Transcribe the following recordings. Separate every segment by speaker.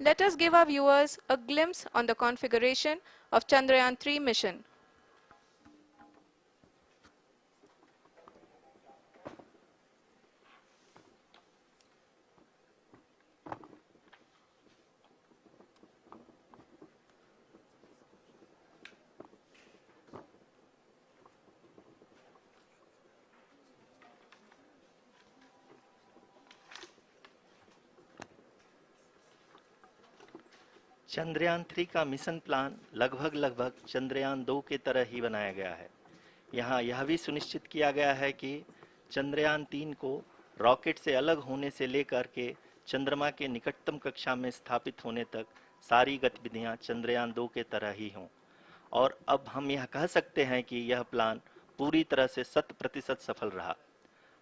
Speaker 1: Let us give our viewers a glimpse on the configuration of Chandrayaan-3 mission.
Speaker 2: Chandrayaan 3 का mission plan लगभग चंद्रयान 2 के तरह ही बनाया गया है। यहाँ यह भी सुनिश्चित किया गया है कि चंद्रयान 3 को रॉकेट से अलग होने से लेकर के चंद्रमा के निकटतम कक्षा में स्थापित होने तक सारी गतिविधियां चंद्रयान 2 के तरह ही हों। और अब हम यह कह सकते हैं कि यह प्लान पूरी तरह से 100% सफल रहा।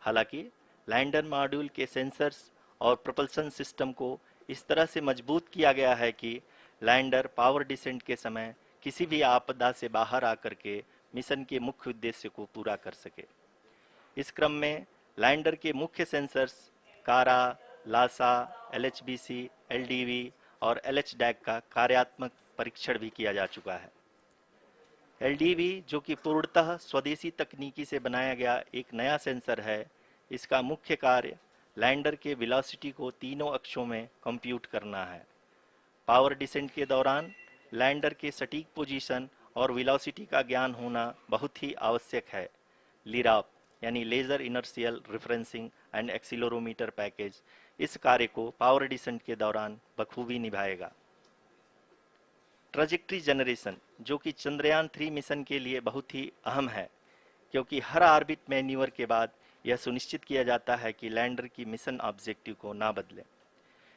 Speaker 2: हालांकि लैंडर मॉड्यूल के सेंसर्स और प्रोपल्शन सिस्टम को इस तरह से मजबूत किया गया है कि लैंडर पावर डिसेंट के समय किसी भी आपदा से बाहर आकर के मिशन के मुख्य उद्देश्य को पूरा कर सके। इस क्रम में लैंडर के मुख्य सेंसर्स कारा, लासा, LHBC, LDV और LHDAC का कार्यात्मक परीक्षण भी किया जा चुका है। LDV जो कि पूर्णतः स्वदेशी तकनीकी से बनाया गया एक नया सेंसर है, इसका मुख्य कार्य लैंडर के वेलोसिटी को तीनों अक्षों में कंप्यूट करना है। पावर डिसेंट के दौरान लैंडर के सटीक पोजीशन और वेलोसिटी का ज्ञान होना बहुत ही आवश्यक है। लिराप यानी laser inertial referencing and accelerometer package इस कार्य को पावर डिसेंट के दौरान बखूबी निभाएगा। ट्रैजेक्टरी जनरेशन जो कि चंद्रयान 3 मिशन के लिए बहुत ही अहम है, क्योंकि हर ऑर्बिट मैन्यूवर के बाद यह सुनिश्चित किया जाता है कि लैंडर की मिशन ऑब्जेक्टिव को ना बदले।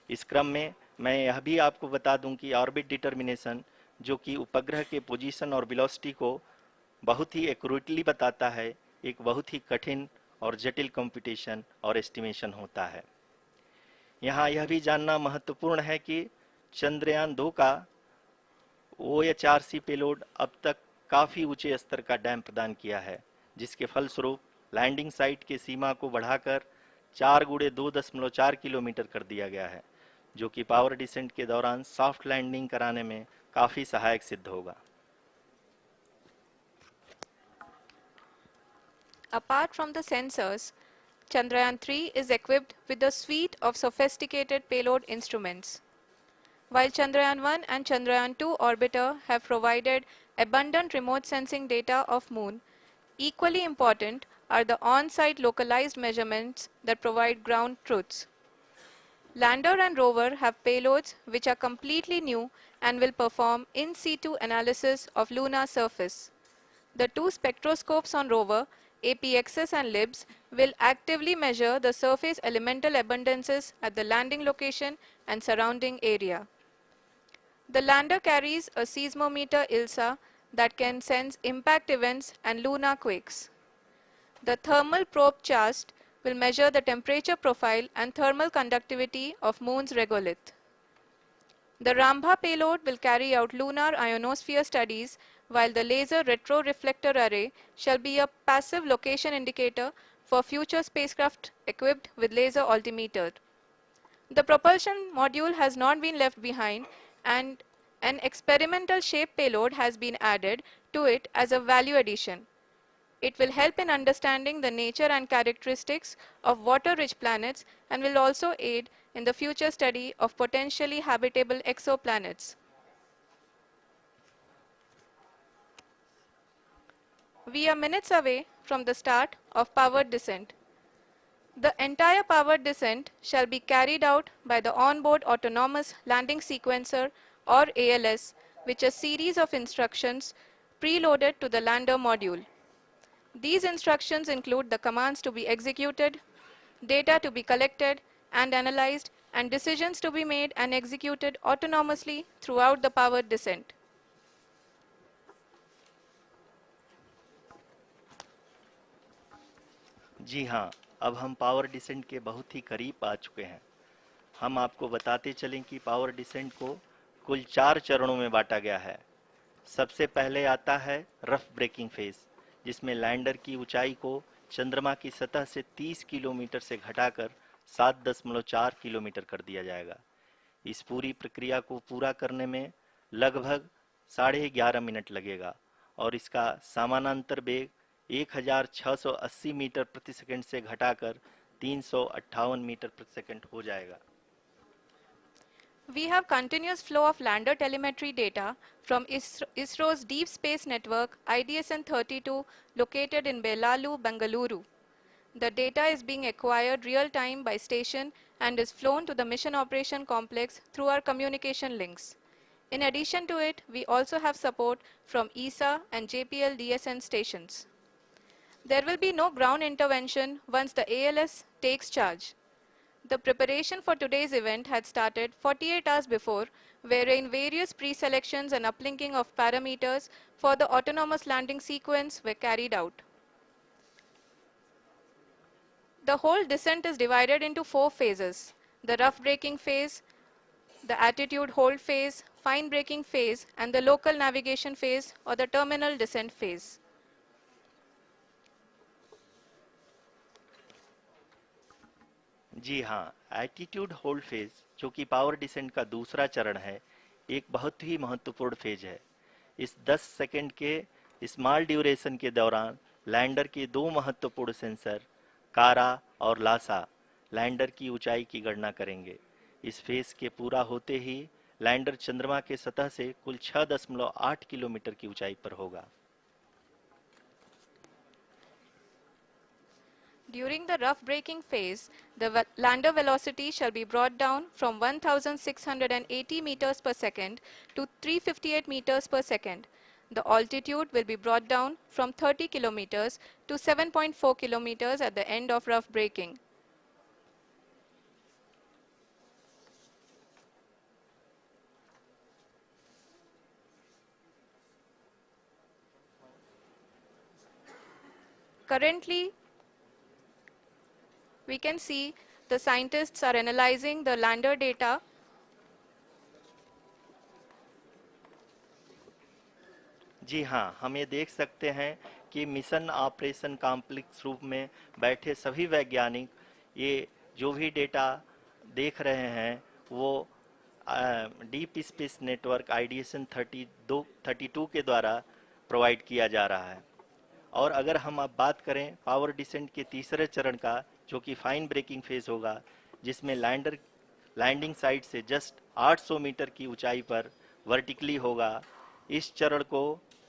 Speaker 2: इस क्रम में मैं यह भी आपको बता दूं कि ऑर्बिट डिटर्मिनेशन जो कि उपग्रह के पोजीशन और वेलोसिटी को बहुत ही एक्यूरेटली बताता है, एक बहुत ही कठिन और जटिल कंप्यूटेशन और एस्टिमेशन होता है। यहाँ यह भी जानना महत्वपूर्ण है कि चंद्रयान 2 का OHRC पेलोड अब तक काफ़ी ऊंचे स्तर का डैम प्रदान किया है, जिसके फलस्वरूप लैंडिंग साइट के सीमा को बढ़ाकर 4 गुणे 2.4 किलोमीटर कर दिया गया है, जो कि पावर डिसेंट के दौरान सॉफ्ट लैंडिंग कराने में काफ़ी सहायक सिद्ध होगा।
Speaker 1: Apart from the sensors, Chandrayaan-3 is equipped with a suite of sophisticated payload instruments. While Chandrayaan-1 and Chandrayaan-2 orbiter have provided abundant remote sensing data of Moon, equally important are the on-site localized measurements that provide ground truths. Lander and rover have payloads which are completely new and will perform in situ analysis of lunar surface. The two spectroscopes on rover, APXS and LIBS, will actively measure the surface elemental abundances at the landing location and surrounding area. The lander carries a seismometer ILSA that can sense impact events and lunar quakes. The thermal probe CHAST will measure the temperature profile and thermal conductivity of Moon's regolith. The Rambha payload will carry out lunar ionosphere studies, while the laser retroreflector array shall be a passive location indicator for future spacecraft equipped with laser altimeter. The propulsion module has not been left behind, and an experimental shape payload has been added to it as a value addition. It will help in understanding the nature and characteristics of water-rich planets and will also aid in the future study of potentially habitable exoplanets. We are minutes away from the start of powered descent. The entire powered descent shall be carried out by the onboard autonomous landing sequencer or ALS, which is a series of instructions preloaded to the lander module. These instructions include the commands to be executed, data to be collected and analyzed, and decisions to be made and executed autonomously throughout the powered descent.
Speaker 2: जी हाँ, अब हम power descent के बहुत ही करीब आ चुके हैं। हम आपको बताते चलें कि पावर डिसेंट को कुल 4 चरणों में बांटा गया है। सबसे पहले आता है रफ ब्रेकिंग फेज, जिसमें लैंडर की ऊंचाई को चंद्रमा की सतह से 30 किलोमीटर से घटाकर 7.4 किलोमीटर कर दिया जाएगा। इस पूरी प्रक्रिया को पूरा करने में लगभग 11.5 मिनट लगेगा और इसका समानांतर वेग 1680 मीटर प्रति सेकंड से घटाकर 358 मीटर प्रति सेकंड हो जाएगा।
Speaker 1: We have continuous flow of lander telemetry data from ISRO's Deep Space Network IDSN-32 located in Belalu, Bengaluru. The data is being acquired real-time by station and is flown to the Mission Operation Complex through our communication links. In addition to it, we also have support from ESA and JPL DSN stations. There will be no ground intervention once the ALS takes charge. The preparation for today's event had started 48 hours before, wherein various pre-selections and uplinking of parameters for the autonomous landing sequence were carried out. The whole descent is divided into 4 phases: the rough braking phase, the attitude hold phase, fine braking phase, and the local navigation phase or the terminal descent phase.
Speaker 2: जी हाँ, attitude hold phase, जो कि power descent का दूसरा चरण है, एक बहुत ही महत्वपूर्ण फेज है। इस 10 सेकंड के स्मॉल ड्यूरेशन के दौरान लैंडर के दो महत्वपूर्ण सेंसर कारा और लासा लैंडर की ऊंचाई की गणना करेंगे। इस फेज के पूरा होते ही लैंडर चंद्रमा के सतह से कुल 6.8 किलोमीटर की ऊंचाई पर होगा।
Speaker 1: During the rough braking phase, the lander velocity shall be brought down from 1680 meters per second to 358 meters per second. The altitude will be brought down from 30 kilometers to 7.4 kilometers at the end of rough braking. Currently, we can see the scientists are analyzing the lander data.
Speaker 2: जी हाँ, हम ये देख सकते हैं कि mission operation complex रूप में बैठे सभी वैज्ञानिक ये जो भी डेटा देख रहे हैं वो डीप स्पेस नेटवर्क आईडीएसएन 32 के द्वारा प्रोवाइड किया जा रहा है। और अगर हम अब बात करें पावर डिसेंट के तीसरे चरण का, जो कि फाइन ब्रेकिंग फेज होगा, जिसमें लैंडिंग साइट से जस्ट 800 मीटर की ऊंचाई पर वर्टिकली होगा। इस चरण को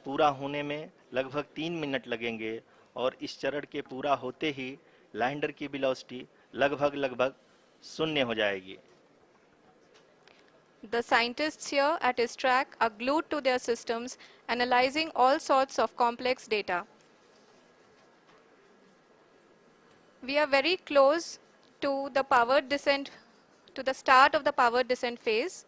Speaker 2: पूरा होने में लगभग 3 मिनट लगेंगे और इस चरण के पूरा होते ही लैंडर की वेलोसिटी लगभग शून्य हो जाएगी।
Speaker 1: The scientists here at ISRO are glued to their systems, analyzing all sorts of complex data. We are very close to the powered descent, to the start of the powered descent phase.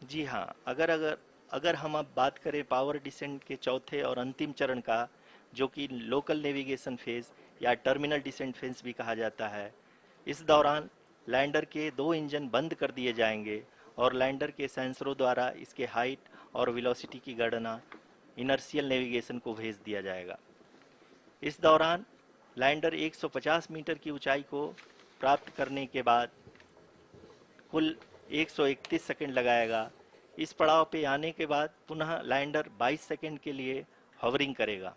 Speaker 2: जी हाँ, अगर हम अब बात करें power descent के चौथे और अंतिम चरण का, जो कि लोकल नेविगेशन फेज या टर्मिनल डिसेंट फेज भी कहा जाता है, इस दौरान लैंडर के 2 इंजन बंद कर दिए जाएंगे और लैंडर के सेंसरों द्वारा इसके हाइट और वेलोसिटी की गणना इनर्शियल नेविगेशन को भेज दिया जाएगा। इस दौरान लैंडर 150 मीटर की ऊंचाई को प्राप्त करने के बाद कुल 131 सेकंड लगाएगा। इस पड़ाव पे आने के बाद पुनः लैंडर 22 सेकंड के लिए हॉवरिंग करेगा।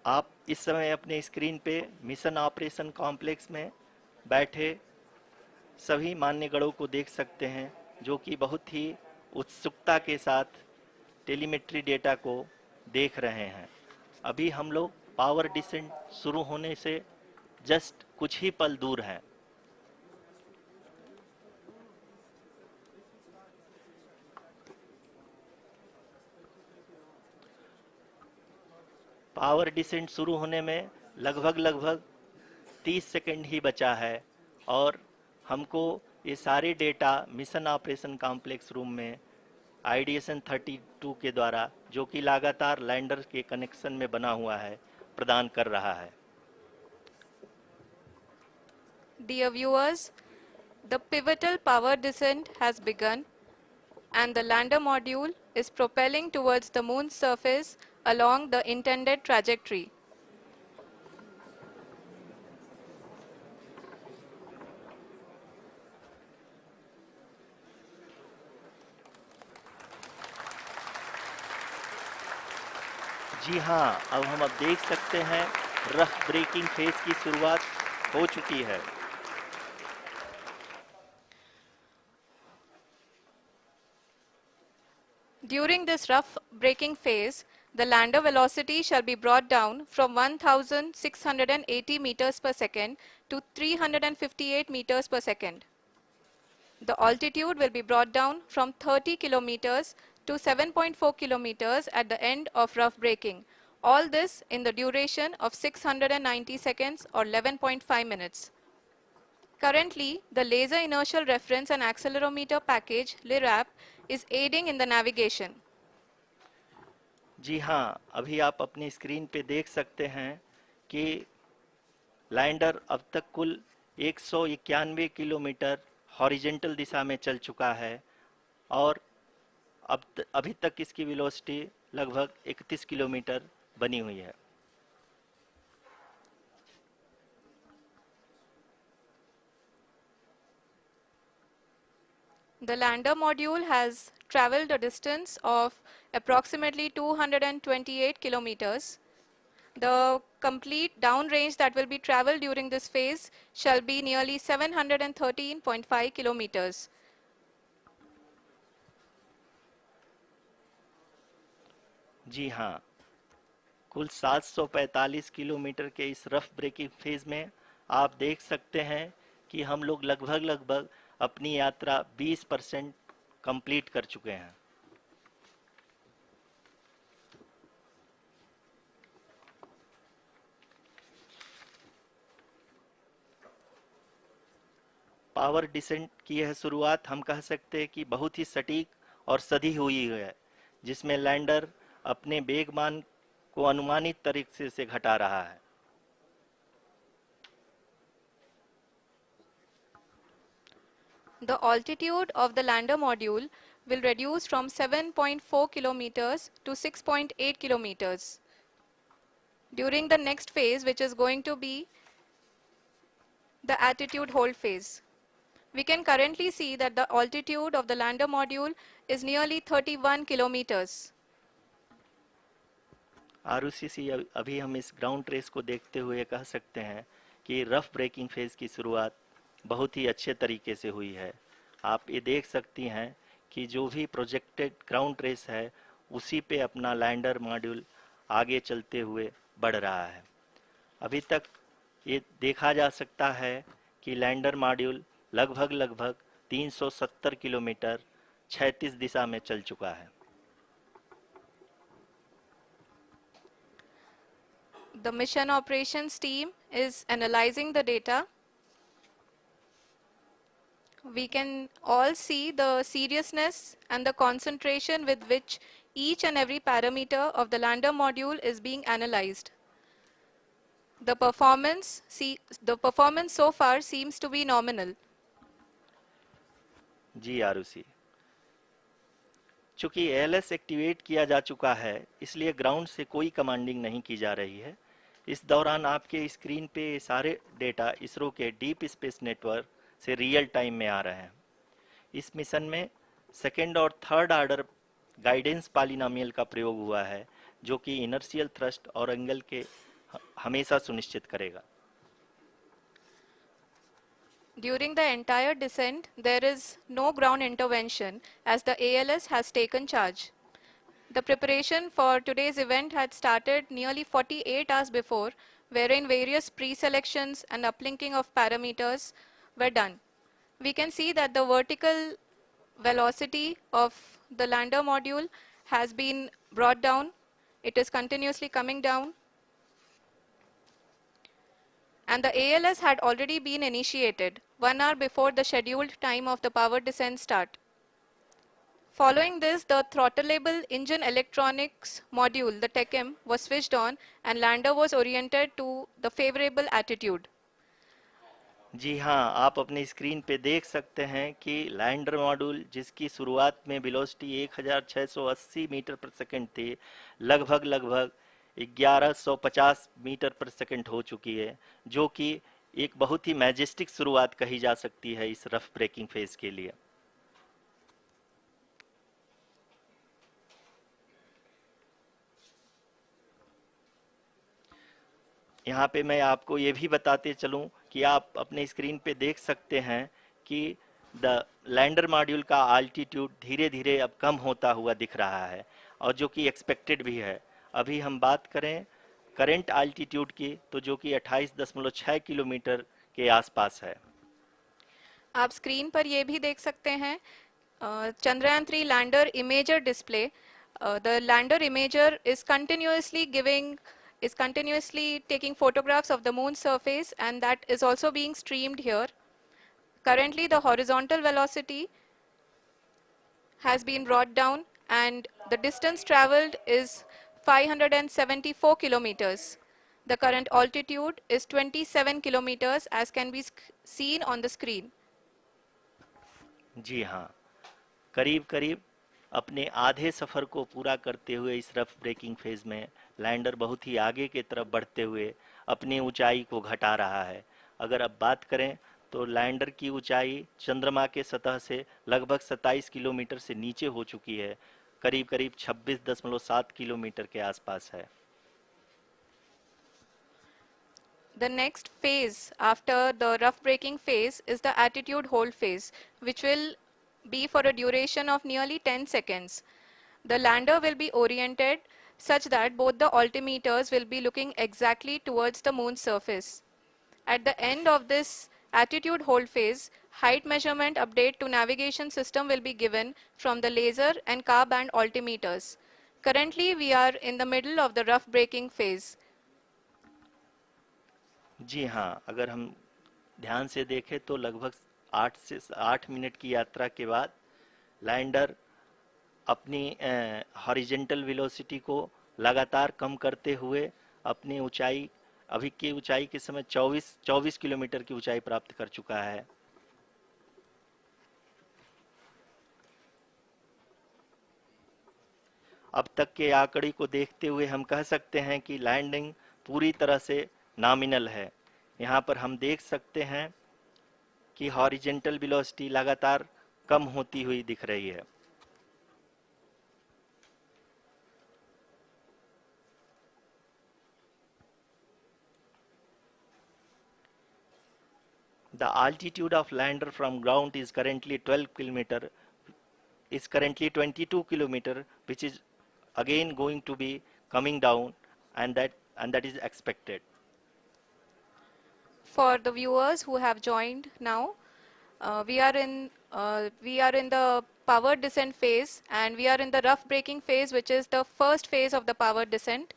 Speaker 2: आप इस समय अपने स्क्रीन पे मिशन ऑपरेशन कॉम्प्लेक्स में बैठे सभी मान्यगणों को देख सकते हैं, जो कि बहुत ही उत्सुकता के साथ टेलीमेट्री डेटा को देख रहे हैं। अभी हम लोग पावर डिसेंट शुरू होने से जस्ट कुछ ही पल दूर हैं। पावर डिसेंट शुरू होने में लगभग 30 सेकंड ही बचा है और हमको ये सारे data mission operation complex room में IDSN 32 के द्वारा, जो कि लगातार लैंडर के कनेक्शन में बना हुआ है, प्रदान कर रहा है।
Speaker 1: Dear viewers, the pivotal power descent has begun and the lander module is propelling towards the moon's surface along the intended trajectory.
Speaker 2: जी हाँ, अब देख सकते हैं रफ ब्रेकिंग फेज की शुरुआत हो चुकी है।
Speaker 1: During this rough braking phase, the lander velocity shall be brought down from 1680 meters per second to 358 meters per second. The altitude will be brought down from 30 kilometers to 7.4 kilometers at the end of rough braking. All this in the duration of 690 seconds or 11.5 minutes. Currently, the Laser Inertial Reference and Accelerometer package (LIRAP) is aiding in the navigation.
Speaker 2: जी हाँ, अभी आप अपनी screen पे देख सकते हैं कि lander अब तक कुल 191 किलोमीटर हॉरिजेंटल दिशा में चल चुका है और अभी तक इसकी वेलोसिटी लगभग 31 किलोमीटर बनी हुई है।
Speaker 1: The lander module has traveled a distance of approximately 228 kilometers. The complete downrange that will be traveled during this phase shall be nearly 713.5 kilometers.
Speaker 2: जी हाँ, कुल 745 किलोमीटर के इस रफ ब्रेकिंग फेज में आप देख सकते हैं कि हम लोग लगभग अपनी यात्रा 20% कंप्लीट कर चुके हैं। पावर डिसेंट की यह शुरुआत हम कह सकते हैं कि बहुत ही सटीक और सधी हुई है, जिसमें लैंडर अपने वेगमान को अनुमानित तरीके से घटा रहा है।
Speaker 1: The altitude of the lander module will reduce from 7.4 kilometers to 6.8 kilometers. During the next phase, which is going to be the attitude hold phase. We can currently see that the altitude of the lander module is nearly 31 kilometers.
Speaker 2: आरओसीसी अभी हम इस ground trace को देखते हुए कह सकते हैं कि रफ ब्रेकिंग फेज की शुरुआत बहुत ही अच्छे तरीके से हुई है। आप ये देख सकती हैं कि जो भी प्रोजेक्टेड ग्राउंड ट्रेस है उसी पे अपना लैंडर मॉड्यूल आगे चलते हुए बढ़ रहा है। अभी तक ये देखा जा सकता है कि लैंडर मॉड्यूल लगभग 370 किलोमीटर क्षैतिज दिशा में चल चुका है।
Speaker 1: The mission operations team is analyzing the data. We can all see the seriousness and the concentration with which each and every parameter of the lander module is being analyzed. The performance so far seems to be nominal.
Speaker 2: जी आरुषि, चूंकि ALS activate किया जा चुका है इसलिए ground से कोई commanding नहीं की जा रही है। इस दौरान आपके स्क्रीन पे सारे डेटा इसरो के डीप स्पेस नेटवर्क से रियल टाइम में आ रहे हैं। इस मिशन में सेकेंड और थर्ड ऑर्डर गाइडेंस पॉलिनोमियल का प्रयोग हुआ है जो कि इनर्शियल थ्रस्ट और एंगल के हमेशा सुनिश्चित करेगा।
Speaker 1: During the entire descent, there is no ground intervention as the ALS has taken charge. The preparation for today's event had started nearly 48 hours before, wherein various pre-selections and uplinking of parameters were done. We can see that the vertical velocity of the lander module has been brought down. It is continuously coming down. And the ALS had already been initiated 1 hour before the scheduled time of the power descent start. Following this, the throttleable engine electronics module, the TECM, was switched on and lander was oriented to the favorable attitude.
Speaker 2: जी हाँ, आप अपनी screen पे देख सकते हैं कि lander module जिसकी शुरुआत में वेलोसिटी 1680 मीटर पर सेकंड थी, लगभग 1150 मीटर पर सेकंड हो चुकी है, जो कि एक बहुत ही मैजेस्टिक शुरुआत कही जा सकती है इस रफ ब्रेकिंग फेज के लिए। यहाँ पे मैं आपको ये भी बताते चलूं कि आप अपने स्क्रीन पे देख सकते हैं कि द लैंडर मॉड्यूल का आल्टीट्यूड धीरे धीरे अब कम होता हुआ दिख रहा है, और जो कि एक्सपेक्टेड भी है। अभी हम बात करें करंट आल्टीट्यूड की, तो जो कि 28.6 किलोमीटर के आसपास है।
Speaker 1: आप स्क्रीन पर ये भी देख सकते हैं Chandrayaan 3 lander imager display. The lander imager is continuously taking photographs of the moon's surface, and that is also being streamed here. Currently the horizontal velocity has been brought down and the distance traveled is 574 kilometers. The current altitude is 27 kilometers as can be seen on the screen.
Speaker 2: जी हाँ, करीब करीब अपने आधे सफ़र को पूरा करते हुए इस रफ ब्रेकिंग फेज में लैंडर बहुत ही आगे की तरफ बढ़ते हुए अपनी ऊंचाई को घटा रहा है। अगर अब बात करें तो लैंडर की ऊंचाई चंद्रमा के सतह से लगभग 27 किलोमीटर से नीचे हो चुकी है, करीब करीब 26.7 किलोमीटर के आसपास है।
Speaker 1: The next phase after the rough braking phase is the attitude hold phase, which will be for a duration of nearly 10 seconds. The lander will be oriented such that both the altimeters will be looking exactly towards the moon's surface. At the end of this attitude hold phase, height measurement update to navigation system will be given from the laser and car band altimeters. Currently, we are in the middle of the rough braking phase.
Speaker 2: जी हाँ, अगर हम ध्यान से देखें तो लगभग 8 minute की यात्रा के बाद लैंडर अपनी हॉरिजेंटल वेलोसिटी को लगातार कम करते हुए अपनी ऊंचाई, अभी की ऊंचाई के समय 24 किलोमीटर की ऊंचाई प्राप्त कर चुका है। अब तक के आंकड़े को देखते हुए हम कह सकते हैं कि लैंडिंग पूरी तरह से नॉमिनल है। यहाँ पर हम देख सकते हैं कि हॉरिजेंटल वेलोसिटी लगातार कम होती हुई दिख रही है। The altitude of lander from ground is currently 22 kilometer, which is again going to be coming down, and that is expected.
Speaker 1: For the viewers who have joined now, we are in the power descent phase, and we are in the rough braking phase, which is the first phase of the power descent.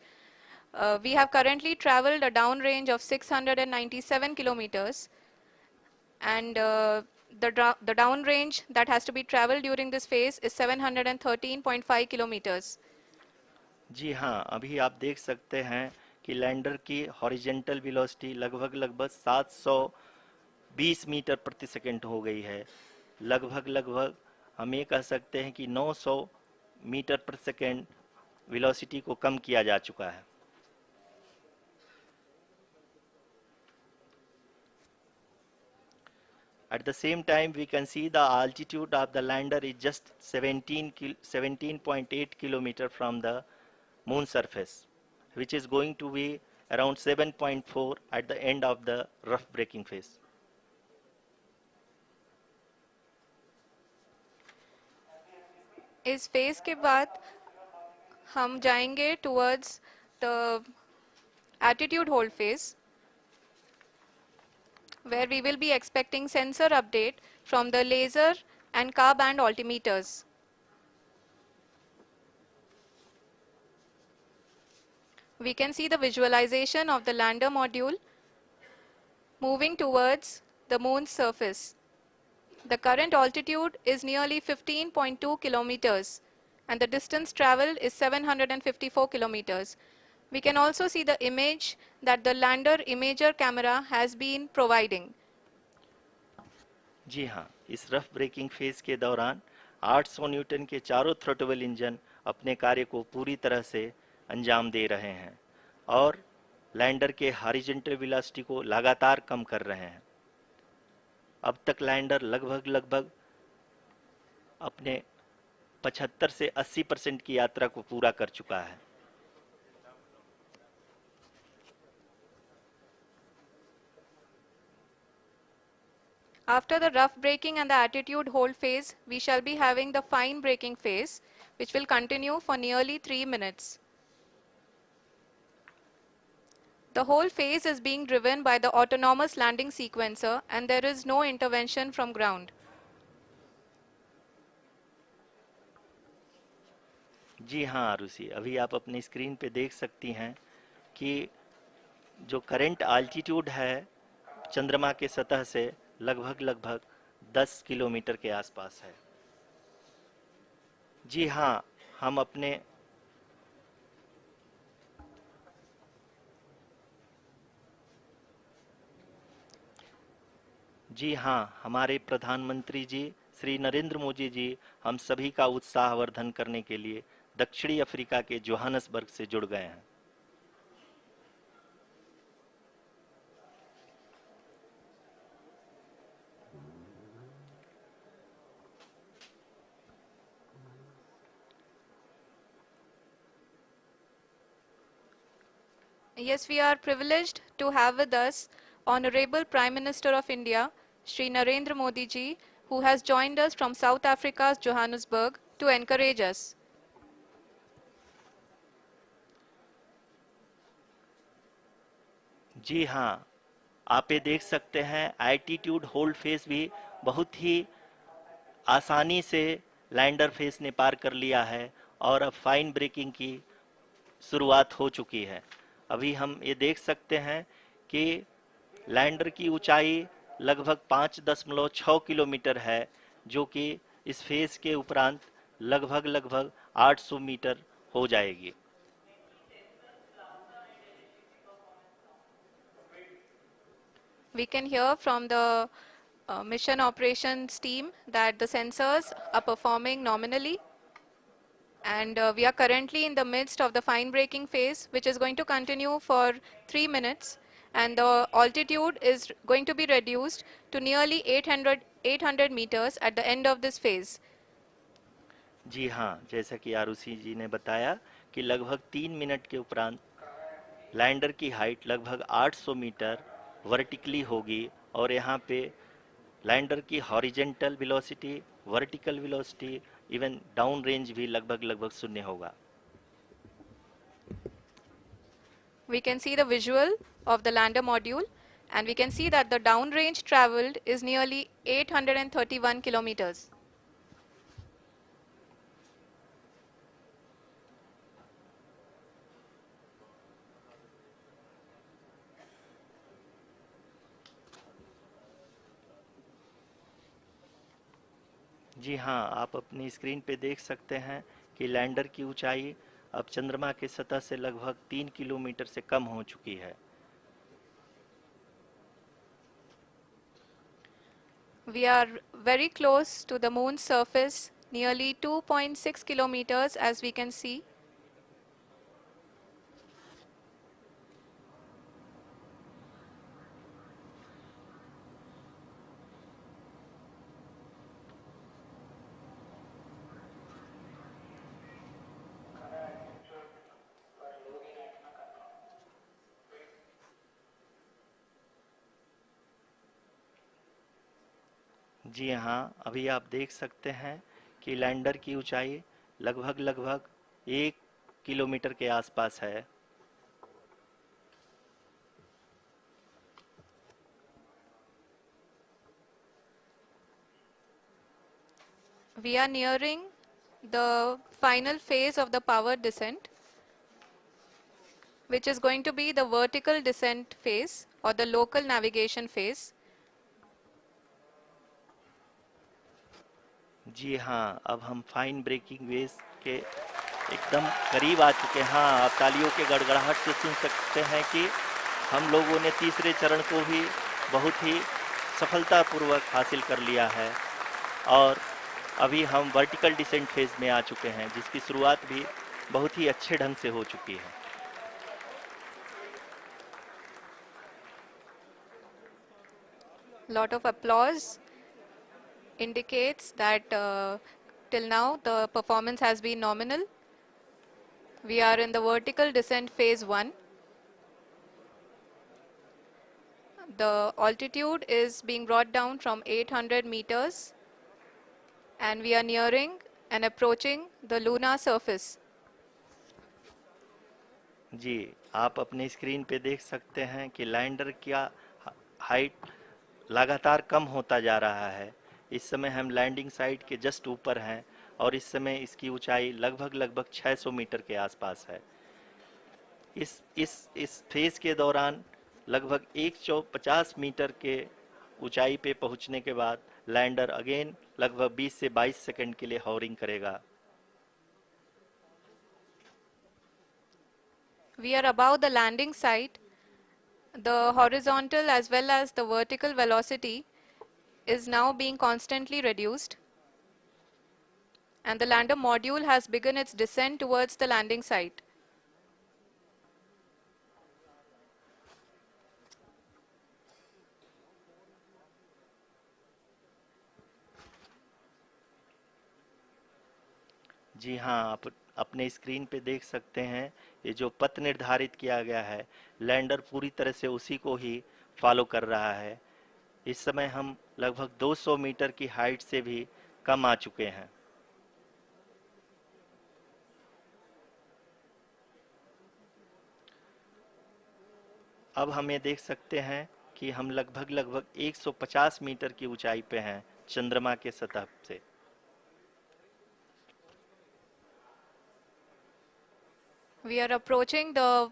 Speaker 1: We have currently traveled a downrange of 697 kilometers, and the downrange that has to be traveled during this phase is 713.5 kilometers.
Speaker 2: जी हाँ, अभी आप देख सकते हैं कि lander की horizontal velocity लगभग 720 metre प्रति सेकंड हो गई है। लगभग हम ये कह सकते हैं कि 900 मीटर प्रति सेकंड वेलोसिटी को कम किया जा चुका है। At the same time, we can see the altitude of the lander is just 17.8 kilometer from the moon surface, which is going to be around 7.4 at the end of the rough braking phase.
Speaker 1: इस phase के बाद हम जाएंगे towards the attitude hold phase, where we will be expecting sensor update from the laser and car band altimeters. We can see the visualization of the lander module moving towards the moon's surface. The current altitude is nearly 15.2 kilometers and the distance traveled is 754 kilometers. We can also see the image that the lander imager camera has been providing.
Speaker 2: जी हाँ, इस rough breaking phase के दौरान 800 Newton के चारों throttle engine अपने कार्य को पूरी तरह से अंजाम दे रहे हैं और लैंडर के हॉरिजॉन्टल वेलोसिटी को लगातार कम कर रहे हैं। अब तक लैंडर लगभग अपने 75 से 80% की यात्रा को पूरा कर चुका है।
Speaker 1: After the rough braking and the attitude hold phase, we shall be having the fine braking phase, which will continue for nearly 3 minutes. The whole phase is being driven by the autonomous landing sequencer and there is no intervention from ground.
Speaker 2: जी हाँ आरुषि, अभी आप अपनी screen पे देख सकती हैं कि जो करंट आल्टीट्यूड है चंद्रमा के सतह से लगभग 10 किलोमीटर के आसपास है। जी हाँ, हम अपने जी हाँ, हमारे प्रधानमंत्री जी श्री नरेंद्र मोदी जी हम सभी का उत्साहवर्धन करने के लिए दक्षिणी अफ्रीका के जोहानसबर्ग से जुड़ गए हैं।
Speaker 1: Yes, we are privileged to have with us Honorable Prime Minister of India, Shri Narendra Modi ji, who has joined us from South Africa's Johannesburg to encourage us.
Speaker 2: जी हाँ, आप ये देख सकते हैं एल्टीट्यूड होल्ड फेस भी बहुत ही आसानी से लैंडर फेस ने पार कर लिया है और अब फाइन ब्रेकिंग की शुरुआत हो चुकी है। अभी हम ये देख सकते हैं कि लैंडर की ऊंचाई लगभग 5.6 किलोमीटर है, जो कि इस फेज के उपरांत लगभग 800 मीटर हो जाएगी।
Speaker 1: We can hear from the mission operations team that the sensors are performing nominally and we are currently in the midst of the fine braking phase, which is going to continue for 3 minutes and the altitude is going to be reduced to nearly 800 meters at the end of this phase.
Speaker 2: जी हाँ, जैसा कि आरुषि जी ने बताया कि लगभग 3 minute के उपरांत lander की हाइट लगभग 800 मीटर वर्टिकली होगी और यहाँ पे लैंडर की horizontal velocity, vertical velocity, even down range भी लगभग शून्य होगा।
Speaker 1: We can see the visual of the lander module and we can see that the downrange traveled is nearly 831 kilometers.
Speaker 2: जी हाँ, आप अपनी स्क्रीन पे देख सकते हैं कि लैंडर की ऊंचाई अब चंद्रमा के सतह से लगभग 3 किलोमीटर से कम हो चुकी है।
Speaker 1: We are very close to the moon's surface, nearly 2.6 kilometers as we can see.
Speaker 2: जी हाँ, अभी आप देख सकते हैं कि लैंडर की ऊंचाई लगभग 1 किलोमीटर के आसपास है।
Speaker 1: We are nearing the final phase of the power descent, which is going to be the vertical descent phase or the local navigation phase.
Speaker 2: जी हाँ, अब हम फाइन ब्रेकिंग वेव्स के एकदम करीब आ चुके हैं। हाँ, आप तालियों के गड़गड़ाहट से सुन सकते हैं कि हम लोगों ने तीसरे चरण को भी बहुत ही सफलतापूर्वक हासिल कर लिया है और अभी हम वर्टिकल डिसेंट फेज में आ चुके हैं, जिसकी शुरुआत भी बहुत ही अच्छे ढंग से हो चुकी है।
Speaker 1: Lot of applause indicates that till now the performance has been nominal. We are in the vertical descent phase 1. The altitude is being brought down from 800 meters and we are nearing and approaching the lunar surface.
Speaker 2: जी, आप अपने screen पे देख सकते हैं कि lander का height लगातार कम होता जा रहा है। इस समय हम लैंडिंग साइट के जस्ट ऊपर हैं और इस समय इसकी ऊंचाई लगभग 600 मीटर के आसपास है। इस फेज के दौरान लगभग 150 मीटर के ऊंचाई पे पहुंचने के बाद लैंडर अगेन लगभग 20 से 22 सेकंड के लिए हॉवरिंग करेगा।
Speaker 1: We are above the landing site. The horizontal as well as the vertical velocity is now being constantly reduced and the lander module has begun its descent towards the landing site.
Speaker 2: जी हाँ, आप अपने screen पे देख सकते हैं ये जो पथ निर्धारित किया गया है, लैंडर पूरी तरह से उसी को ही फॉलो कर रहा है। इस समय हम लगभग 200 मीटर की हाइट से भी कम आ चुके हैं। अब हम ये देख सकते हैं कि हम लगभग 150 मीटर की ऊंचाई पे हैं चंद्रमा के सतह से।
Speaker 1: We are approaching the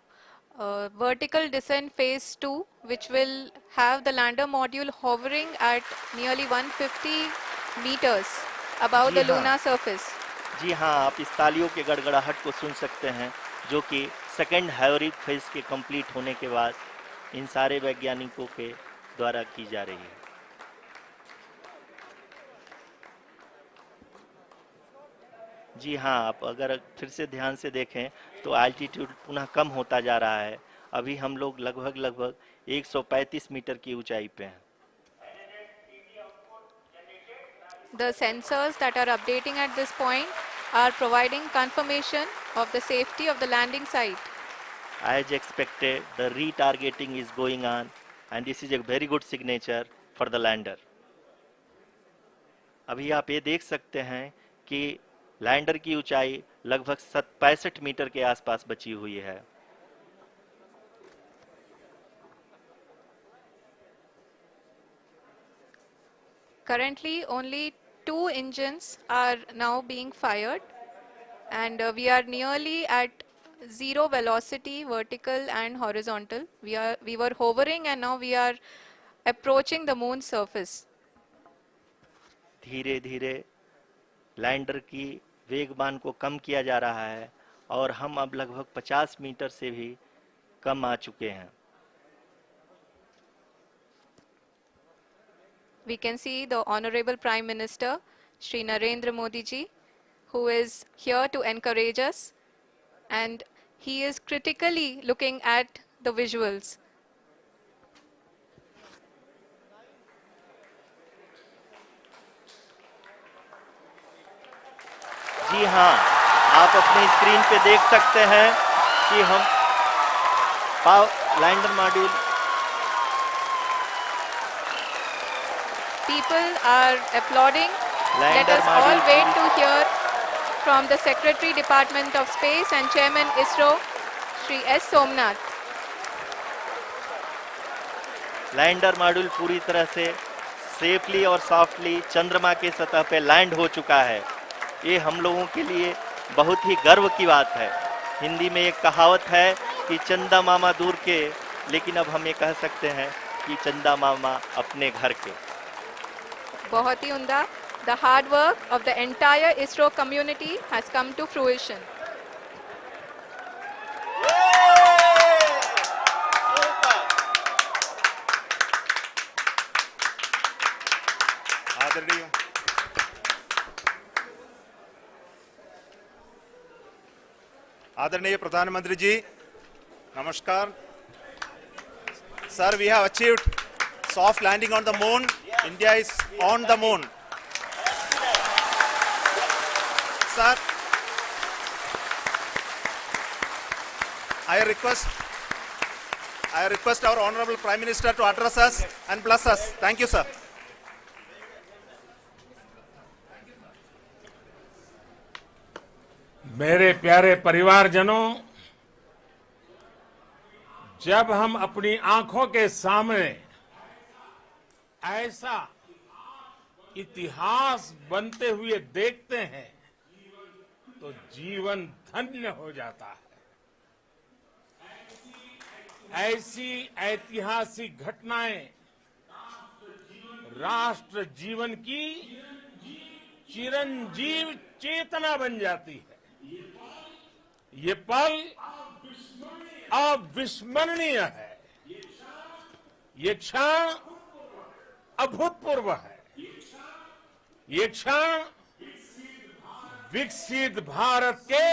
Speaker 1: vertical descent phase 2, which will have the lander module hovering at nearly 150 meters above
Speaker 2: ji
Speaker 1: the
Speaker 2: हाँ,
Speaker 1: lunar surface.
Speaker 2: जी हाँ, आप इस तालियों के गड़गड़ाहट को सुन सकते हैं, जो कि सेकेंड हैवरिक फेज के कंप्लीट होने के बाद इन सारे वैज्ञानिकों के द्वारा की जा रही है। जी हाँ, आप अगर फिर से ध्यान से देखें तो एल्टीट्यूड पुनः कम होता जा रहा है। अभी हम लोग लगभग 135 मीटर की ऊंचाई पे हैं।
Speaker 1: The sensors that are updating at this point are providing confirmation of the safety of the landing site.
Speaker 2: As expected, the retargeting is going on and this is a very good signature for the lander. अभी आप ये देख सकते हैं कि lander की ऊंचाई लगभग 65 मीटर के आसपास बची हुई है।
Speaker 1: Currently, only 2 engines are now being fired and we are nearly at zero velocity, vertical and horizontal. We were hovering and now we are approaching the moon's surface.
Speaker 2: धीरे धीरे लैंडर की वेगमान को कम किया जा रहा है और हम अब लगभग 50 मीटर से भी कम आ चुके हैं।
Speaker 1: We can see the Honorable Prime Minister, Shri Narendra Modi ji, who is here to encourage us and he is critically looking at the visuals.
Speaker 2: जी हाँ, आप अपने स्क्रीन पे देख सकते हैं कि हम lander module
Speaker 1: People are applauding. Let
Speaker 2: lander
Speaker 1: us all
Speaker 2: module
Speaker 1: wait to hear from the Secretary Department of Space and Chairman ISRO, Shri S. Somnath.
Speaker 2: Lander module पूरी तरह से सेफली और सॉफ्टली चंद्रमा के सतह पे लैंड हो चुका है। ये हम लोगों के लिए बहुत ही गर्व की बात है। हिंदी में एक कहावत है कि चंदा मामा दूर के, लेकिन अब हम ये कह सकते हैं कि चंदा मामा अपने घर के।
Speaker 1: बहुत ही उम्दा। The hard work of the entire ISRO community has come to fruition.
Speaker 3: आदरणीय आदरणीय प्रधानमंत्री जी, नमस्कार. Sir, we have achieved soft landing on the moon. India is on the moon. Sir, I request our Honorable Prime Minister to address us and bless us. Thank you, sir.
Speaker 4: मेरे प्यारे परिवारजनों, जब हम अपनी आंखों के सामने ऐसा इतिहास बनते हुए देखते हैं तो जीवन धन्य हो जाता है. ऐसी ऐतिहासिक घटनाएं राष्ट्र जीवन की चिरंजीव चेतना बन जाती है. ये पल अविस्मरणीय है. ये क्षण अभूतपूर्व है. ये क्षण विकसित भारत के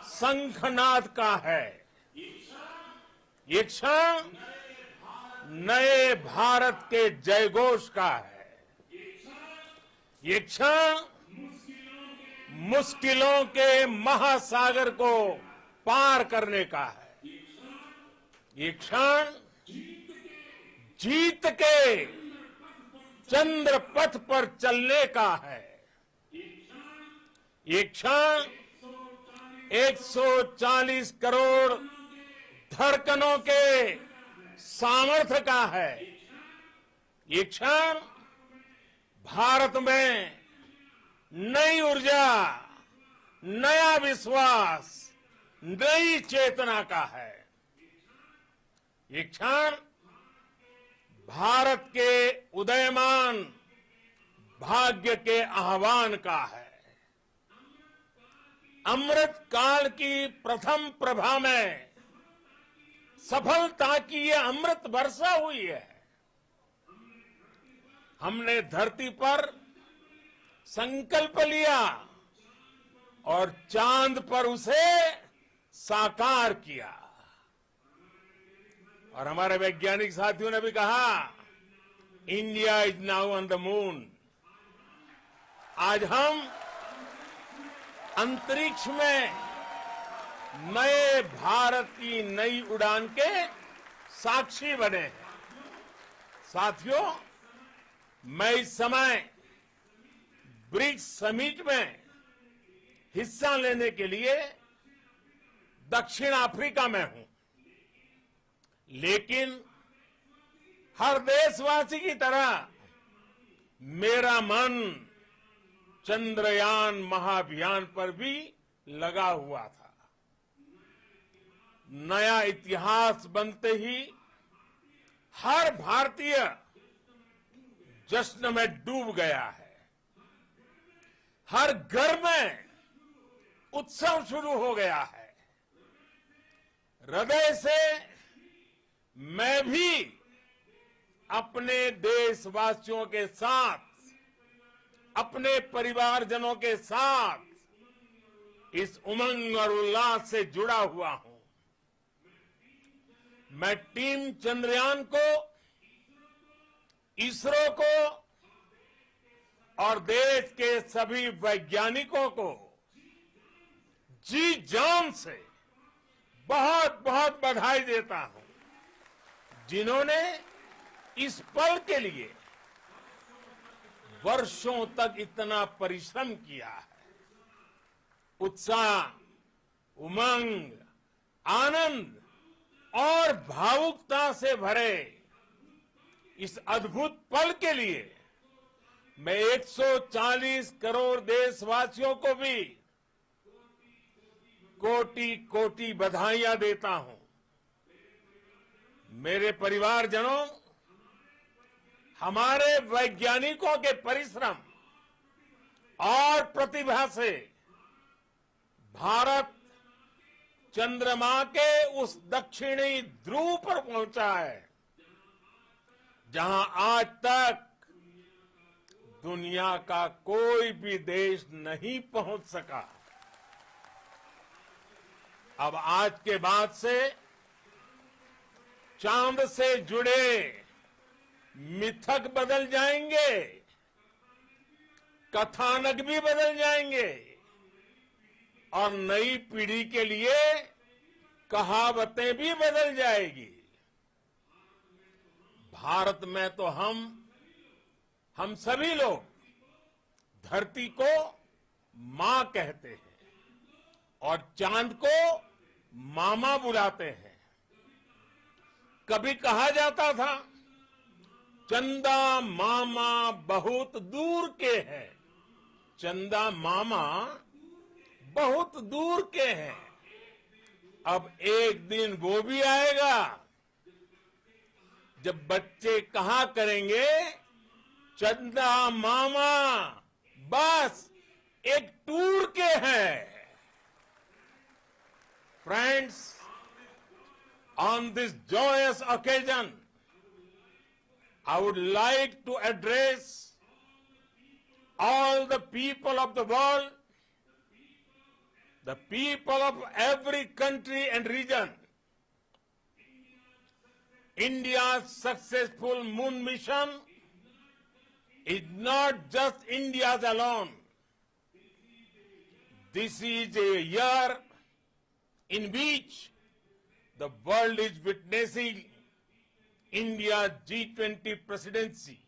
Speaker 4: शंखनाद का है. ये क्षण नए भारत के जयघोष का है. ये क्षण मुश्किलों के महासागर को पार करने का है. ये क्षण जीत के चंद्र पथ पर चलने का है. ये क्षण 140 करोड़ धड़कनों के सामर्थ्य का है. ये क्षण भारत में नई ऊर्जा, नया विश्वास, नई चेतना का है. ये क्षण भारत के उदयमान भाग्य के आह्वान का है. अमृत काल की प्रथम प्रभा में सफलता की ये अमृत वर्षा हुई है. हमने धरती पर संकल्प लिया और चांद पर उसे साकार किया. और हमारे वैज्ञानिक साथियों ने भी कहा, India is now on the moon. आज हम अंतरिक्ष में नए भारत की नई उड़ान के साक्षी बने हैं. साथियों, मैं इस समय ब्रिक्स समिट में हिस्सा लेने के लिए दक्षिण अफ्रीका में हूं. लेकिन हर देशवासी की तरह मेरा मन चंद्रयान महाअभियान पर भी लगा हुआ था. नया इतिहास बनते ही हर भारतीय जश्न में डूब गया है. हर घर में उत्सव शुरू हो गया है. हृदय से मैं भी अपने देशवासियों के साथ, अपने परिवारजनों के साथ इस उमंग और उल्लास से जुड़ा हुआ हूं. मैं टीम चंद्रयान को, इसरो को और देश के सभी वैज्ञानिकों को जी जान से बहुत बहुत बधाई देता हूं, जिन्होंने इस पल के लिए वर्षों तक इतना परिश्रम किया है. उत्साह, उमंग, आनंद और भावुकता से भरे इस अद्भुत पल के लिए मैं 140 करोड़ देशवासियों को भी कोटि कोटि बधाइयां देता हूं. मेरे परिवारजनों, हमारे वैज्ञानिकों के परिश्रम और प्रतिभा से भारत चंद्रमा के उस दक्षिणी ध्रुव पर पहुंचा है जहां आज तक दुनिया का कोई भी देश नहीं पहुंच सका। अब आज के बाद से चांद से जुड़े मिथक बदल जाएंगे, कथानक भी बदल जाएंगे और नई पीढ़ी के लिए कहावतें भी बदल जाएगी। भारत में तो हम सभी लोग धरती को मां कहते हैं और चांद को मामा बुलाते हैं। कभी कहा जाता था चंदा मामा बहुत दूर के हैं, चंदा मामा बहुत दूर के हैं। अब एक दिन वो भी आएगा जब बच्चे कहा करेंगे चंदा मामा बस एक टूर के हैं। Friends, on this joyous occasion, I would like to address all the people of the world, the people of every country and region. India's successful moon mission is not just India's alone. This is a year in which the world is witnessing India's G20 presidency.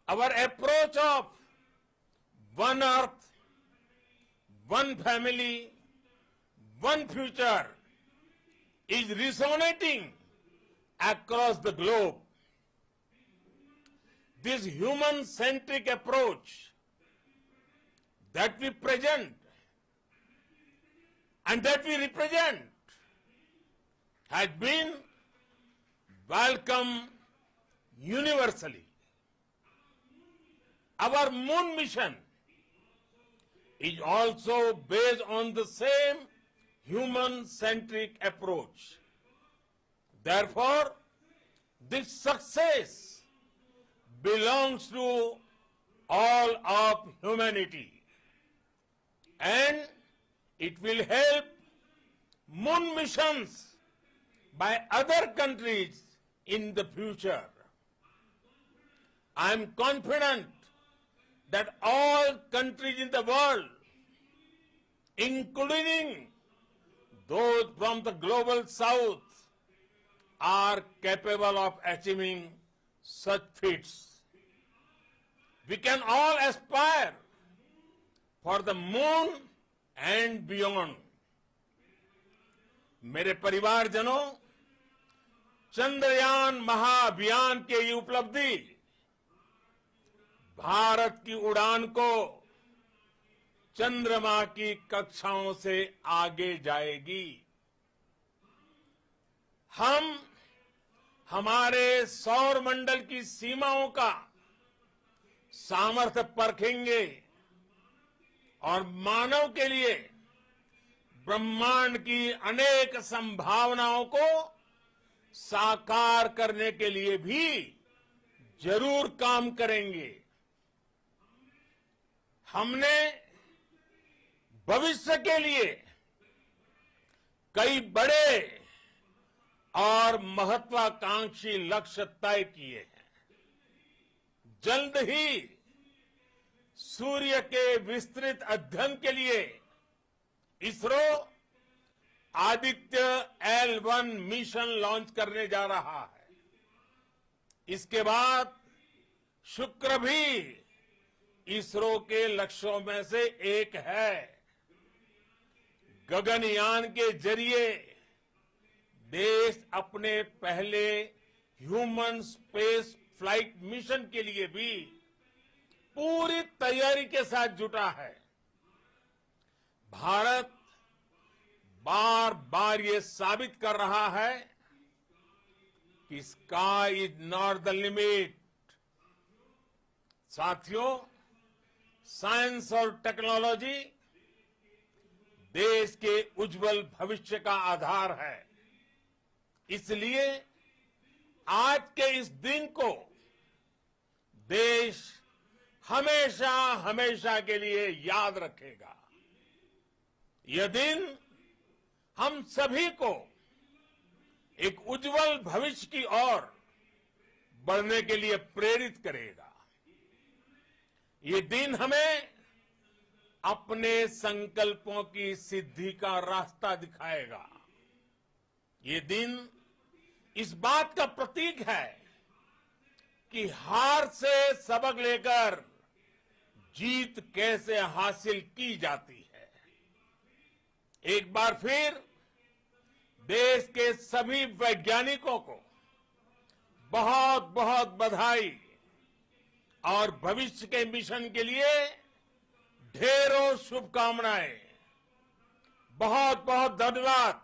Speaker 4: Our approach of one earth, one family, one future is resonating across the globe. This human-centric approach that we present and that we represent has been welcomed universally. Our moon mission is also based on the same human-centric approach. Therefore, this success belongs to all of humanity, and it will help moon missions by other countries in the future. I am confident that all countries in the world, including those from the global south, are capable of achieving such feats. We can all aspire for the moon and beyond. मेरे परिवारजनों, चंद्रयान महाअभियान की ये उपलब्धि भारत की उड़ान को चंद्रमा की कक्षाओं से आगे जाएगी। हम हमारे सौर मंडल की सीमाओं का सामर्थ्य परखेंगे और मानव के लिए ब्रह्मांड की अनेक संभावनाओं को साकार करने के लिए भी जरूर काम करेंगे। हमने भविष्य के लिए कई बड़े और महत्वाकांक्षी लक्ष्य तय किए हैं। जल्द ही सूर्य के विस्तृत अध्ययन के लिए ISRO Aditya L1 mission launch करने जा रहा है। इसके बाद शुक्र भी इसरो के लक्ष्यों में से एक है। गगनयान के जरिए देश अपने पहले ह्यूमन स्पेस फ्लाइट मिशन के लिए भी पूरी तैयारी के साथ जुटा है। भारत बार बार ये साबित कर रहा है कि sky is not the limit. साथियों, साइंस और टेक्नोलॉजी देश के उज्जवल भविष्य का आधार है। इसलिए आज के इस दिन को देश हमेशा हमेशा के लिए याद रखेगा। यह दिन हम सभी को एक उज्जवल भविष्य की ओर बढ़ने के लिए प्रेरित करेगा। ये दिन हमें अपने संकल्पों की सिद्धि का रास्ता दिखाएगा। ये दिन इस बात का प्रतीक है कि हार से सबक लेकर जीत कैसे हासिल की जाती है। एक बार फिर देश के सभी वैज्ञानिकों को बहुत बहुत बधाई और भविष्य के मिशन के लिए ढेरों शुभकामनाएं। बहुत बहुत धन्यवाद।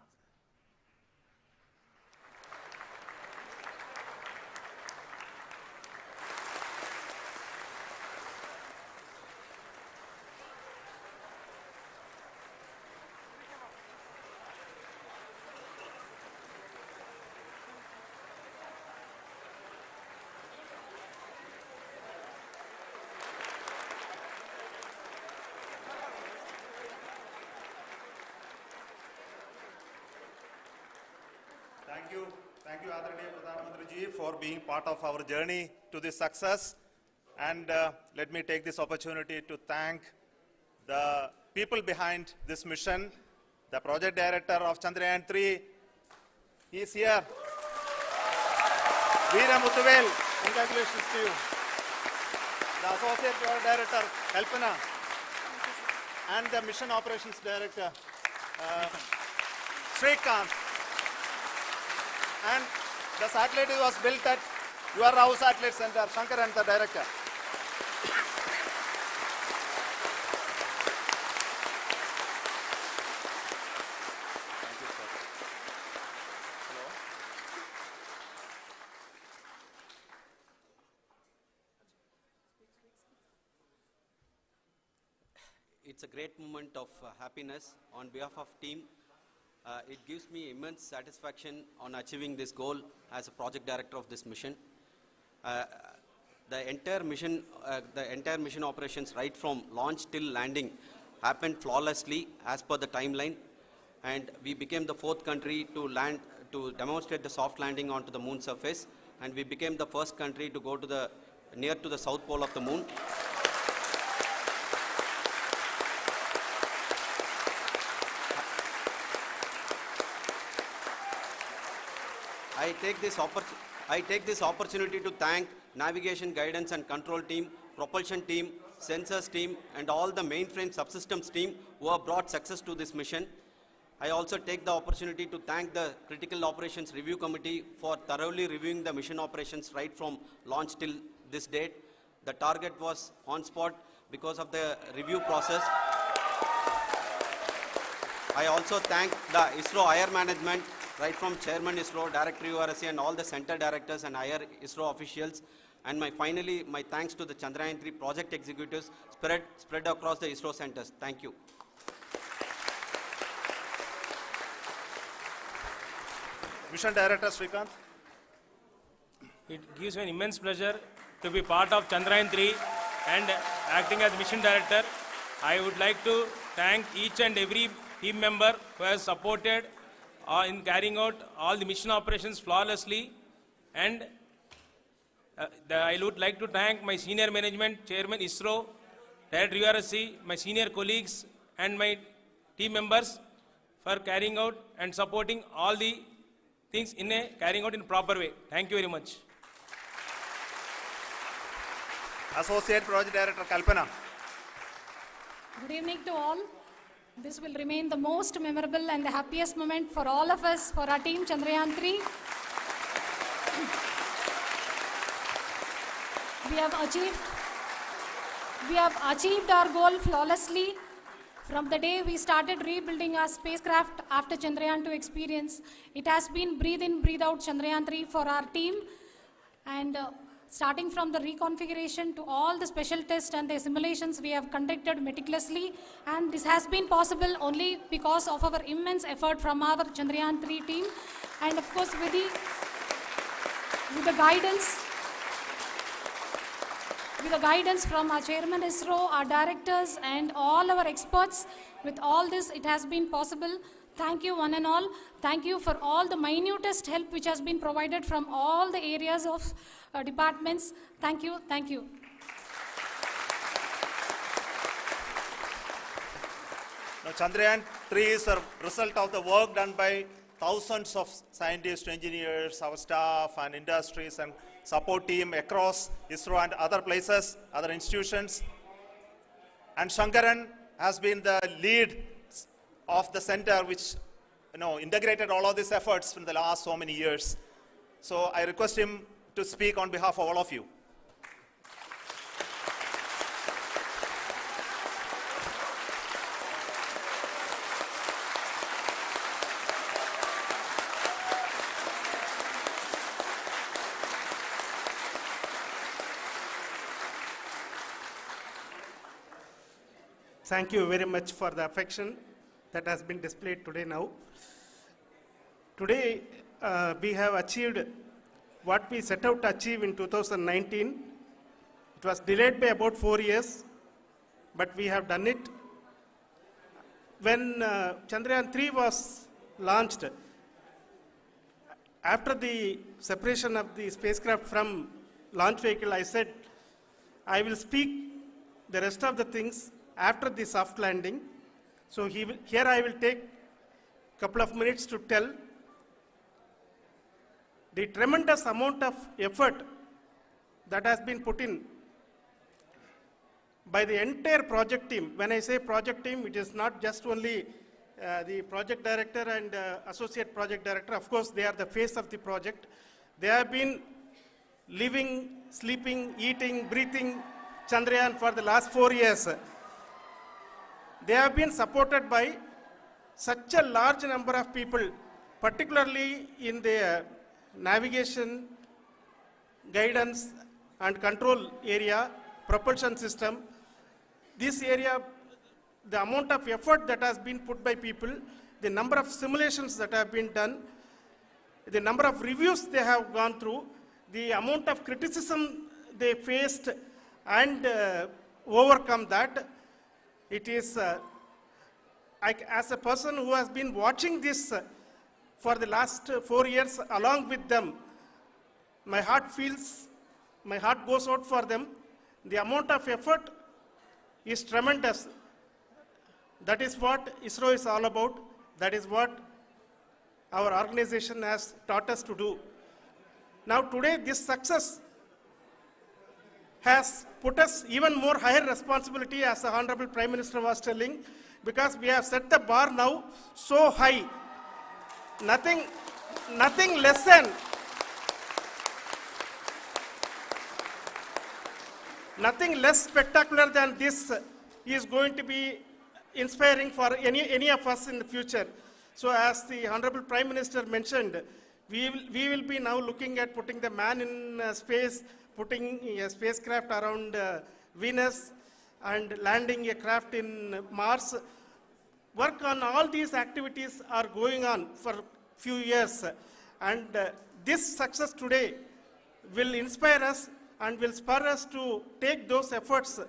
Speaker 3: Thank you, Adharaniya Pradhan Mantri ji, for being part of our journey to this success. And let me take this opportunity to thank the people behind this mission, the project director of Chandrayaan-3. He is here. Veera Muthuvel, congratulations to you. The associate project director, Kalpana, and the mission operations director, Srikanth. And the satellite was built at your house satellite center, Shankar and the director. Thank you, sir. Hello.
Speaker 5: It's a great moment of happiness on behalf of team. It gives me immense satisfaction on achieving this goal as a project director of this mission. The entire mission operations right from launch till landing happened flawlessly as per the timeline, and we became the 4th country to demonstrate the soft landing onto the moon surface, and we became the first country to go to near to the south pole of the moon. I take this opportunity to thank navigation, guidance and control team, propulsion team, sensors team and all the mainframe subsystems team who have brought success to this mission. I also take the opportunity to thank the Critical Operations Review Committee for thoroughly reviewing the mission operations right from launch till this date. The target was on spot because of the review process. I also thank the ISRO higher management, right from Chairman ISRO, Director URSC and all the center directors and higher ISRO officials. And finally, my thanks to the Chandrayaan-3 project executives spread across the ISRO centers. Thank you.
Speaker 3: Mission Director Srikanth.
Speaker 6: It gives me an immense pleasure to be part of Chandrayaan-3 and acting as Mission Director. I would like to thank each and every team member who has supported in carrying out all the mission operations flawlessly, and I would like to thank my senior management, Chairman ISRO, Director URSC, my senior colleagues and my team members for carrying out and supporting all the things carrying out in a proper way. Thank you very much.
Speaker 3: Associate Project Director Kalpana.
Speaker 7: Good evening to all. This will remain the most memorable and the happiest moment for all of us, for our team Chandrayaan-3. We have achieved our goal flawlessly. From the day we started rebuilding our spacecraft after Chandrayaan-2 experience, it has been breathe in, breathe out Chandrayaan-3 for our team. And starting from the reconfiguration to all the special tests and the simulations we have conducted meticulously, and this has been possible only because of our immense effort from our Chandrayaan-3 team, and of course with the guidance from our Chairman ISRO, our directors, and all our experts. With all this, it has been possible. Thank you one and all. Thank you for all the minutest help which has been provided from all the areas of departments. Thank you. Thank you.
Speaker 3: Now, Chandrayaan-3 is a result of the work done by thousands of scientists, engineers, our staff, and industries, and support team across ISRO and other places, other institutions. And Shankaran has been the lead of the center which integrated all of these efforts in the last so many years. So I request him to speak on behalf of all of you.
Speaker 8: Thank you very much for the affection that has been displayed today now. Today, we have achieved what we set out to achieve in 2019. It was delayed by about 4 years, but we have done it. When Chandrayaan-3 was launched, after the separation of the spacecraft from launch vehicle, I said, I will speak the rest of the things after the soft landing. So here I will take a couple of minutes to tell the tremendous amount of effort that has been put in by the entire project team. When I say project team, it is not just only the project director and associate project director. Of course, they are the face of the project. They have been living, sleeping, eating, breathing Chandrayaan for the last 4 years. They have been supported by such a large number of people, particularly in the navigation, guidance and control area, propulsion system. This area, the amount of effort that has been put by people, the number of simulations that have been done, the number of reviews they have gone through, the amount of criticism they faced and overcome that. It is, as a person who has been watching this for the last 4 years along with them, my heart goes out for them. The amount of effort is tremendous. That is what ISRO is all about. That is what our organization has taught us to do. Now today, this success has put us even more higher responsibility, as the Honorable Prime Minister was telling, because we have set the bar now so high. Nothing less spectacular than this is going to be inspiring for any of us in the future. So as the Honorable Prime Minister mentioned, we will be now looking at putting the man in space, putting a spacecraft around Venus and landing a craft in Mars. Work on all these activities are going on for a few years, and this success today will inspire us and will spur us to take those efforts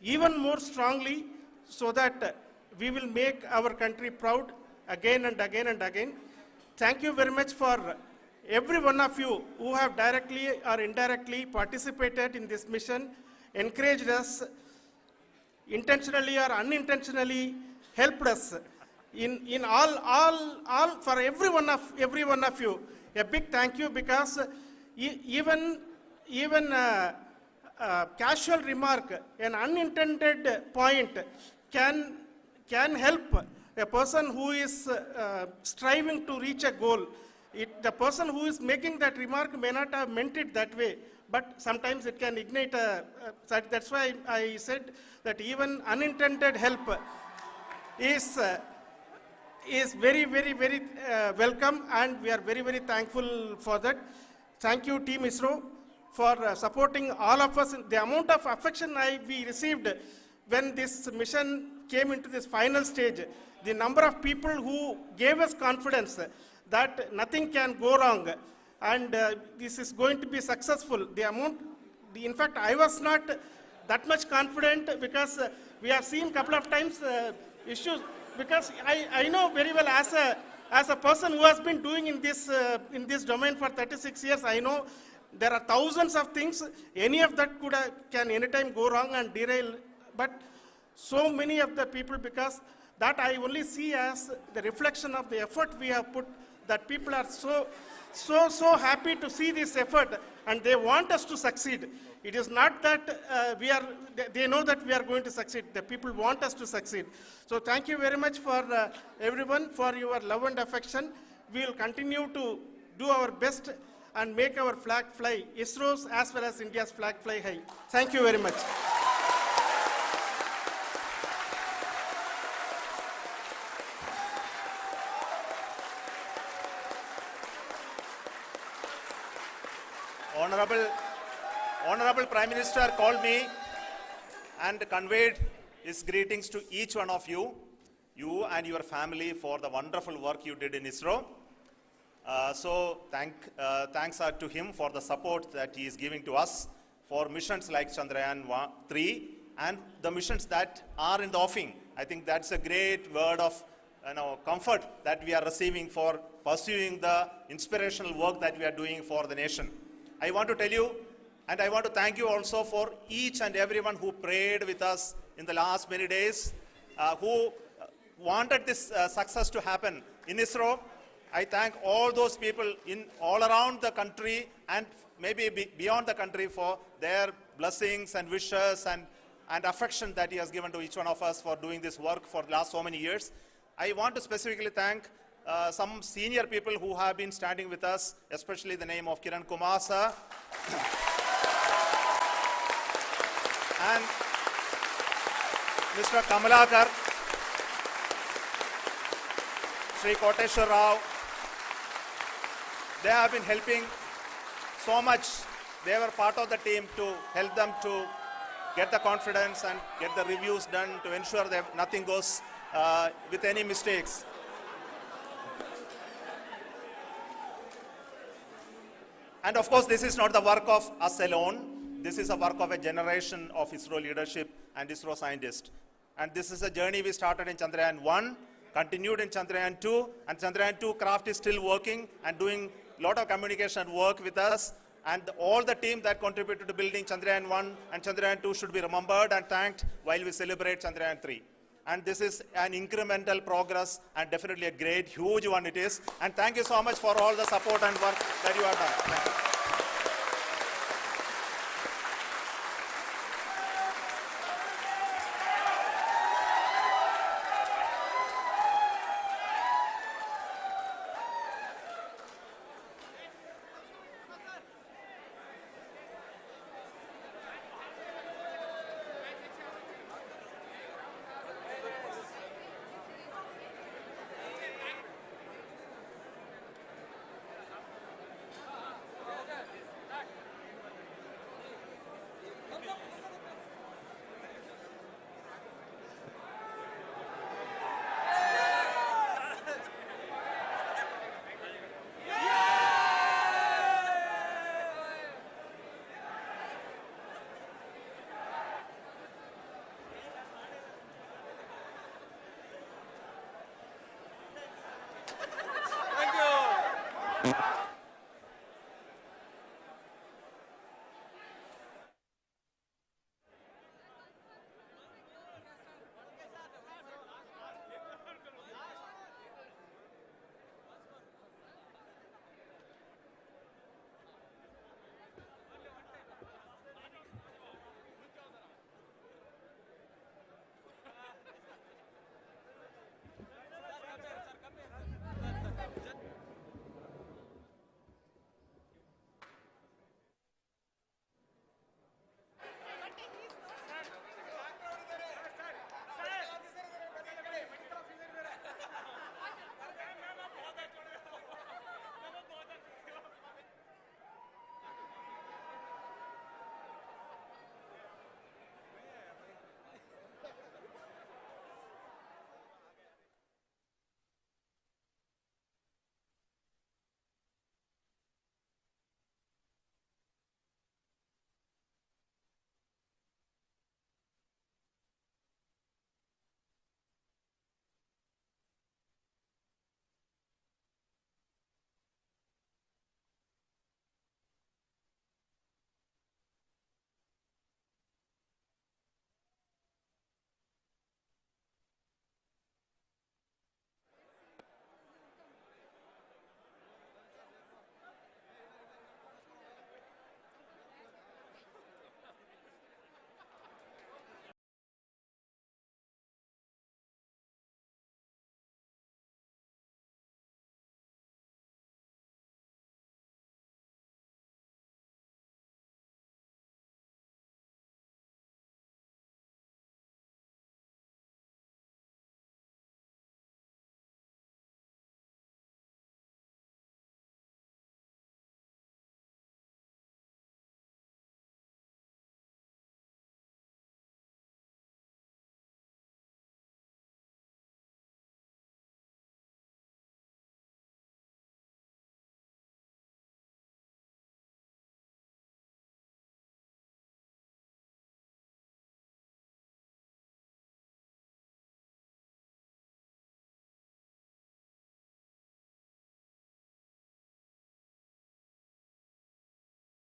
Speaker 8: even more strongly, so that we will make our country proud again and again and again. Thank you very much for every one of you who have directly or indirectly participated in this mission, encouraged us, intentionally or unintentionally helped us in all for every one of you. A big thank you, because even casual remark, an unintended point can help a person who is striving to reach a goal. The person who is making that remark may not have meant it that way, but sometimes it can ignite that's why I said that even unintended help is very, very, very welcome, and we are very, very thankful for that. Thank you, Team ISRO. for supporting all of us. The amount of affection we received when this mission came into this final stage, the number of people who gave us confidence that nothing can go wrong and this is going to be successful. In fact, I was not that much confident because we have seen a couple of times issues, because I know very well as a person who has been doing in this domain for 36 years, I know there are thousands of things, any of that can anytime go wrong and derail, but so many of the people, because that I only see as the reflection of the effort we have put, that people are so happy to see this effort and they want us to succeed. It is not that they know that we are going to succeed. The people want us to succeed. So thank you very much for everyone for your love and affection. We will continue to do our best and make our flag fly, ISRO's as well as India's flag fly high. Thank you very much.
Speaker 3: Honorable Prime Minister called me and conveyed his greetings to each one of you and your family for the wonderful work you did in ISRO. So thanks are to him for the support that he is giving to us for missions like Chandrayaan-3 and the missions that are in the offing. I think that's a great word of comfort that we are receiving for pursuing the inspirational work that we are doing for the nation. I want to tell you, and I want to thank you also for each and everyone who prayed with us in the last many days, who wanted this success to happen in ISRO. I thank all those people all around the country and maybe beyond the country for their blessings and wishes and affection that he has given to each one of us for doing this work for the last so many years. I want to specifically thank some senior people who have been standing with us, especially the name of Kiran Kumar sir and Mr. Kamalakar, Sri Koteshwar Rao. They have been helping so much. They were part of the team to help them to get the confidence and get the reviews done to ensure that nothing goes with any mistakes. And of course, this is not the work of us alone. This is a work of a generation of ISRO leadership and ISRO scientists. And this is a journey we started in Chandrayaan-1, continued in Chandrayaan-2, and Chandrayaan-2 craft is still working and doing a lot of communication work with us. And all the team that contributed to building Chandrayaan-1 and Chandrayaan-2 should be remembered and thanked while we celebrate Chandrayaan-3. And this is an incremental progress and definitely a great, huge one it is. And thank you so much for all the support and work that you have done. Thank you.